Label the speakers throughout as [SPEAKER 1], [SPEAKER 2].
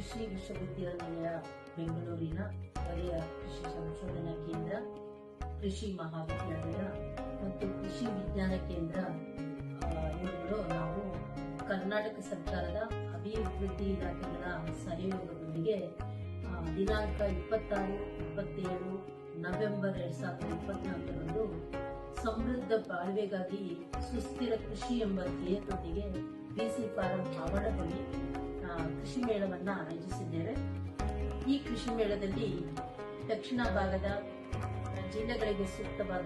[SPEAKER 1] ಕೃಷಿ ವಿಶ್ವವಿದ್ಯಾನಿಲಯ ಬೆಂಗಳೂರಿನ ವಲಯ ಕೃಷಿ ಸಂಶೋಧನಾ ಕೇಂದ್ರ, ಕೃಷಿ ಮಹಾವಿದ್ಯಾಲಯ ಮತ್ತು ಕೃಷಿ ವಿಜ್ಞಾನ ಕೇಂದ್ರ ಇವುಗಳು ನಾವು ಕರ್ನಾಟಕ ಸರ್ಕಾರದ ಅಭಿವೃದ್ಧಿ ಇಲಾಖೆಗಳ ಸಹಯೋಗದೊಂದಿಗೆ ದಿನಾಂಕ 26-27 ನವೆಂಬರ್ 2024ರಂದು ಸಮೃದ್ಧ ಬಾಳ್ವೆಗಾಗಿ ಸುಸ್ಥಿರ ಕೃಷಿ ಎಂಬ ಧ್ಯೇಯದೊಂದಿಗೆ ಬಿಸಿ ಫಾರಂ ಆವರಣದಲ್ಲಿ ಕೃಷಿ ಮೇಳವನ್ನ ಆಯೋಜಿಸಿದ್ದೇವೆ. ಈ ಕೃಷಿ ಮೇಳದಲ್ಲಿ ದಕ್ಷಿಣ ಭಾಗದ ಜಿಲ್ಲೆಗಳಿಗೆ ಸೂಕ್ತವಾದ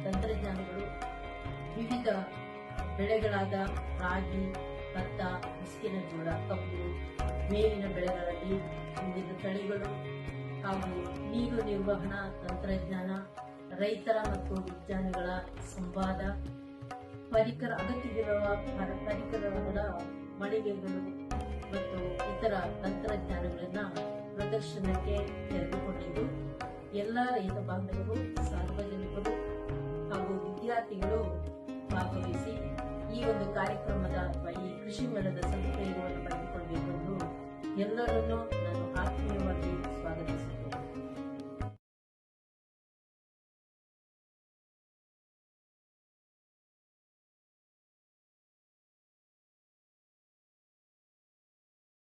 [SPEAKER 1] ತಂತ್ರಜ್ಞಾನಗಳು, ವಿವಿಧ ಬೆಳೆಗಳಾದ ರಾಗಿ, ಭತ್ತ, ಮುಸ್ಕಿನ ಜೋಳ, ಕಬ್ಬು, ಮೇವಿನ ಬೆಳೆಗಳಲ್ಲಿ ವಿವಿಧ ತಳಿಗಳು ಹಾಗೂ ನೀರು ನಿರ್ವಹಣಾ ತಂತ್ರಜ್ಞಾನ, ರೈತರ ಮತ್ತು ವಿಜ್ಞಾನಿಗಳ ಸಂವಾದ, ಅಗತ್ಯವಿರುವ ಪರಿಕರಗಳ ಮಳಿಗೆಗಳು ಮತ್ತು ಇತರ ತಂತ್ರಜ್ಞಾನಗಳನ್ನ ಪ್ರದರ್ಶನಕ್ಕೆ ತೆರೆದುಕೊಂಡಿದ್ದು ಎಲ್ಲ ರೈತ ಬಾಂಧವರು, ಸಾರ್ವಜನಿಕರು ಹಾಗೂ ವಿದ್ಯಾರ್ಥಿಗಳು ಭಾಗವಹಿಸಿ ಈ ಒಂದು ಕಾರ್ಯಕ್ರಮದ ಅಥವಾ ಈ ಕೃಷಿ ಮೇಳದ ಸದುಪಯೋಗವನ್ನು ಪಡೆದುಕೊಳ್ಳಬೇಕೆಂದು ಎಲ್ಲರನ್ನೂ ನಾನು ಆತ್ಮೀಯವಾಗಿ ಸ್ವಾಗತಿಸುತ್ತೇನೆ.